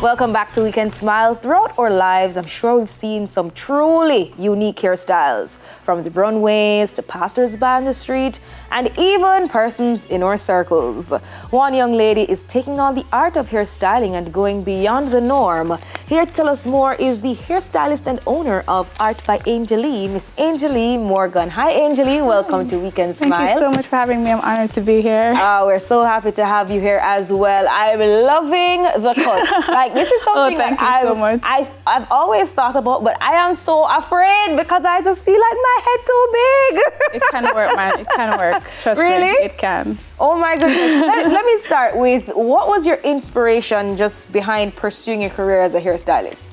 Welcome back to Weekend Smile. Throughout our lives, I'm sure we've seen some truly unique hairstyles, from the runways to passers-by on the street, and even persons in our circles. One young lady is taking on the art of hairstyling and going beyond the norm. Here to tell us more is the hairstylist and owner of Art by Angelie, Miss Angelie Morgan. Hi, Angelie. Welcome to Weekend Smile. Thank you so much for having me. I'm honored to be here. We're so happy to have you here as well. I'm loving the cut. Like, this is something thank that you so much. I've always thought about, but I am so afraid because I just feel like my head too big. It can work, man. It can work. Trust Really? me, it can. Oh my goodness. Let me start with, what was your inspiration just behind pursuing your career as a hairstylist?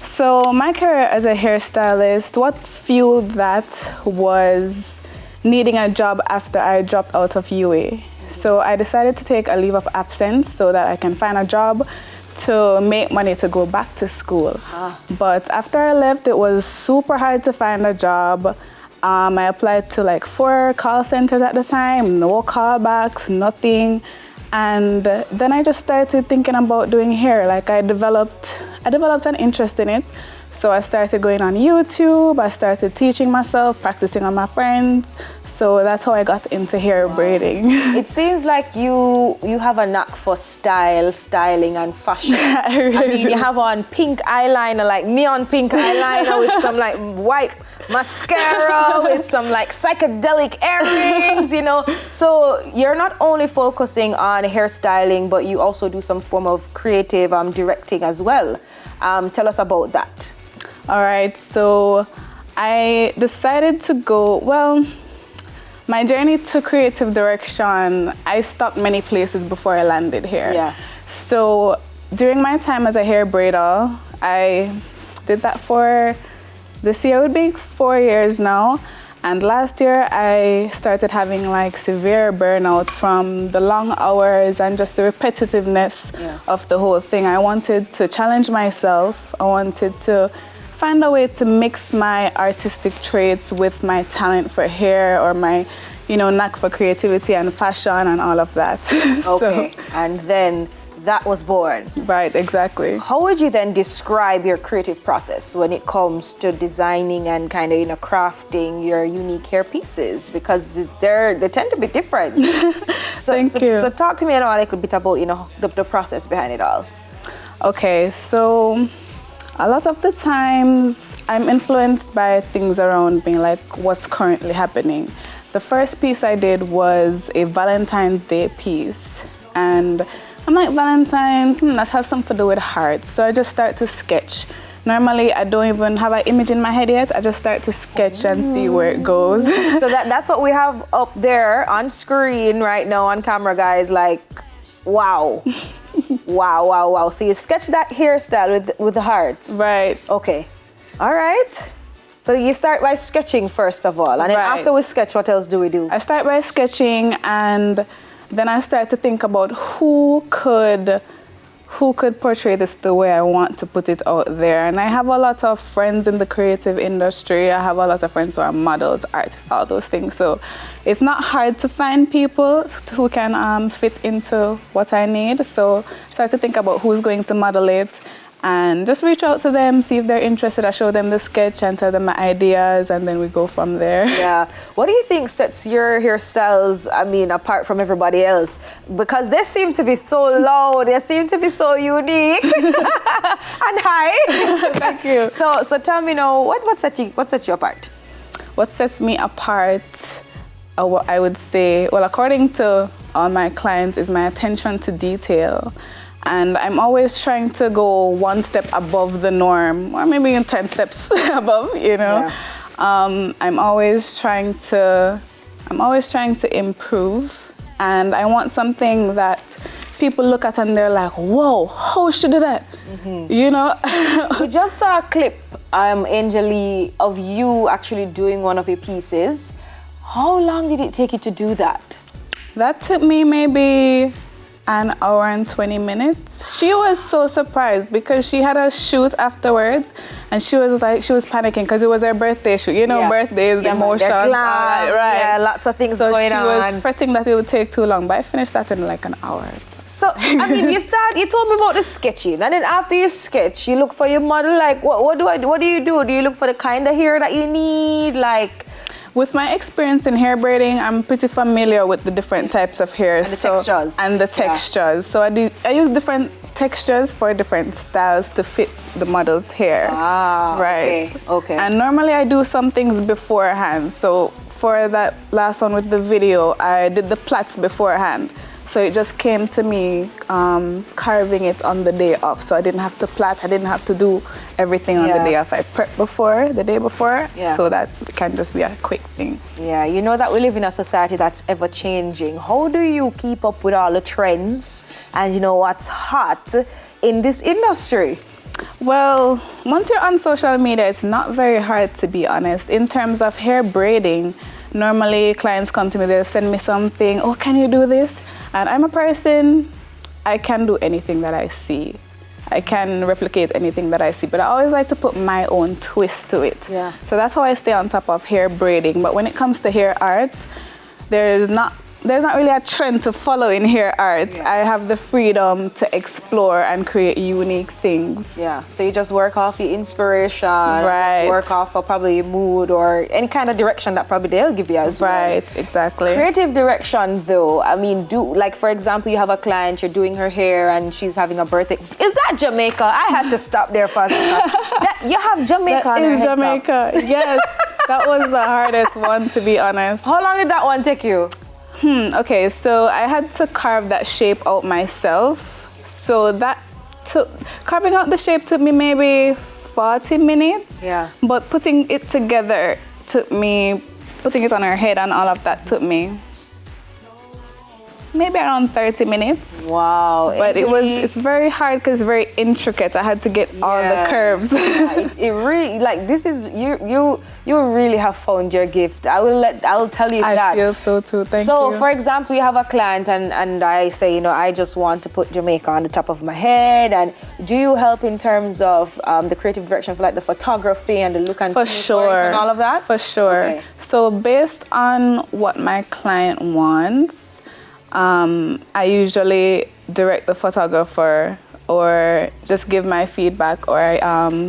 So my career as a hairstylist, what fueled that was needing a job after I dropped out of UA. So I decided to take a leave of absence so that I can find a job to make money to go back to school. But after I left, it was super hard to find a job. I applied to like 4 call centers at the time, no callbacks, nothing. And then I just started thinking about doing hair. Like I developed an interest in it. So I started going on YouTube, I started teaching myself, practicing on my friends. So that's how I got into hair braiding. It seems like you have a knack for styling and fashion. I really do. You have on pink eyeliner, like neon pink eyeliner with some like white mascara, with some like psychedelic earrings, you know. So you're not only focusing on hairstyling, but you also do some form of creative directing as well. Tell us about that. All right, so I decided to go, well, my journey to creative direction, I stopped many places before I landed here. Yeah. So during my time as a hair braider, I did that for, this year would be 4 years now. And last year I started having like severe burnout from the long hours and just the repetitiveness of the whole thing. I wanted to challenge myself. I wanted to find a way to mix my artistic traits with my talent for hair or my, knack for creativity and fashion and all of that. Okay, and then that was born. Right, exactly. How would you then describe your creative process when it comes to designing and kind of, crafting your unique hair pieces? Because they tend to be different. Thank you. So talk to me a little bit about, the process behind it all. Okay, so a lot of the times I'm influenced by things around me, like what's currently happening. The first piece I did was a Valentine's Day piece. And I'm like, Valentine's, that has something to do with hearts. So I just start to sketch. Normally, I don't even have an image in my head yet. I just start to sketch and see where it goes. So that's what we have up there on screen right now on camera, guys. Like, wow. Wow. So you sketch that hairstyle with the hearts. Right. Okay. All right. So you start by sketching first of all. And then after we sketch, what else do we do? I start by sketching, and then I start to think about who could portray this the way I want to put it out there. And I have a lot of friends in the creative industry. I have a lot of friends who are models, artists, all those things. So it's not hard to find people who can fit into what I need. So I start to think about who's going to model it and just reach out to them, see if they're interested. I show them the sketch and tell them my ideas, and then we go from there. Yeah. What do you think sets your hairstyles, apart from everybody else? Because they seem to be so loud, they seem to be so unique and high. Thank you. So tell me now, what sets you apart? What sets me apart, what I would say, well, according to all my clients, is my attention to detail. And I'm always trying to go one step above the norm, or maybe 10 steps above, Yeah. I'm always trying to improve, and I want something that people look at and they're like, whoa, how she do that? Mm-hmm. We just saw a clip, Angelie, of you actually doing one of your pieces. How long did it take you to do that? That took me maybe an hour and 20 minutes. She was so surprised because she had a shoot afterwards, and she was panicking because it was her birthday shoot. Birthdays, emotions, right? Yeah, lots of things going on. So she was fretting that it would take too long, but I finished that in like an hour. So, I mean, you told me about the sketching, and then after you sketch, you look for your model. Like, what do you do? Do you look for the kind of hair that you need? Like, with my experience in hair braiding, I'm pretty familiar with the different types of hair. And the textures. And the textures. So I use different textures for different styles to fit the model's hair. Ah, right. Okay. And normally I do some things beforehand. So for that last one with the video, I did the plaits beforehand. So it just came to me carving it on the day off. So I didn't have to plait, I didn't have to do everything on the day off. I prep the day before, so that it can just be a quick thing. Yeah, you know that we live in a society that's ever changing. How do you keep up with all the trends and you know what's hot in this industry? Well, once you're on social media, it's not very hard, to be honest. In terms of hair braiding, normally clients come to me, they'll send me something, oh, can you do this? And I'm a person, I can do anything that I see. I can replicate anything that I see, but I always like to put my own twist to it. Yeah. So that's how I stay on top of hair braiding. But when it comes to hair art, there's not really a trend to follow in hair art. Yeah. I have the freedom to explore and create unique things. Yeah, so you just work off your inspiration, right. Just work off of probably your mood or any kind of direction that probably they'll give you as well. Right, exactly. Creative direction though, I mean, like for example, you have a client, you're doing her hair and she's having a birthday. Is that Jamaica? I had to stop there for a second. You have Jamaica that on your is head Jamaica, top. yes. That was the hardest one, to be honest. How long did that one take you? Okay, so I had to carve that shape out myself. So carving out the shape took me maybe 40 minutes. Yeah. But putting it together putting it on her head and all of that took me maybe around 30 minutes. Wow. But it's very hard because it's very intricate. I had to get all the curves. it really, like, this is, you really have found your gift. I'll tell you that. I feel so too, thank you. So, for example, you have a client and I say, you know, I just want to put Jamaica on the top of my head. And do you help in terms of the creative direction for like the photography and the look and for feel sure. for it and all of that? For sure. Okay. So based on what my client wants, I usually direct the photographer or just give my feedback, or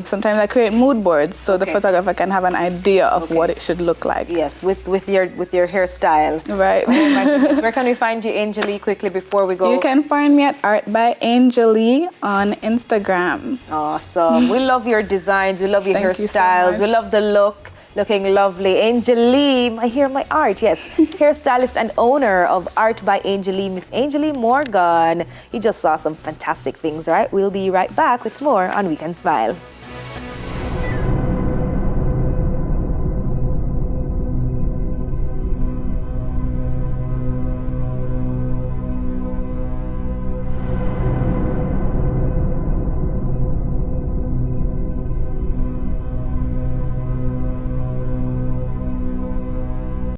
sometimes I create mood boards so the photographer can have an idea of what it should look like. Yes, with your hairstyle. Right. Oh my goodness. Where can we find you, Angelie, quickly before we go? You can find me at Art by Angelie on Instagram. Awesome. We love your designs. We love your Thank you hairstyles. so We much. love the look. Looking lovely. Angelie, my art, yes. Hairstylist and owner of Art by Angelie, Miss Angelie Morgan. You just saw some fantastic things, right? We'll be right back with more on Weekend Smile.